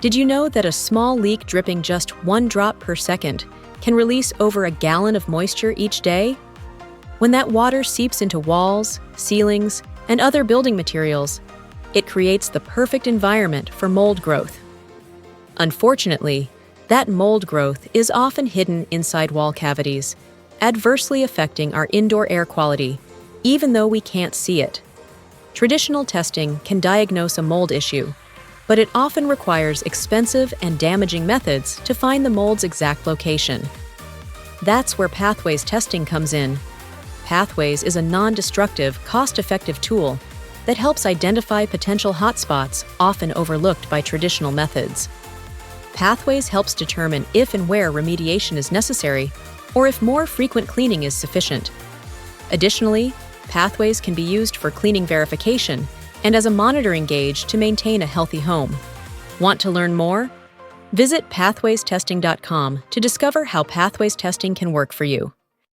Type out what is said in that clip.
Did you know that a small leak dripping just 1 drop per second can release over a gallon of moisture each day? When that water seeps into walls, ceilings, and other building materials, it creates the perfect environment for mold growth. Unfortunately, that mold growth is often hidden inside wall cavities, adversely affecting our indoor air quality, even though we can't see it. Traditional testing can diagnose a mold issue, but it often requires expensive and damaging methods to find the mold's exact location. That's where Pathways testing comes in. Pathways is a non-destructive, cost-effective tool that helps identify potential hotspots often overlooked by traditional methods. Pathways helps determine if and where remediation is necessary, or if more frequent cleaning is sufficient. Additionally, Pathways can be used for cleaning verification and as a monitoring gauge to maintain a healthy home. Want to learn more? Visit pathwaystesting.com to discover how Pathways testing can work for you.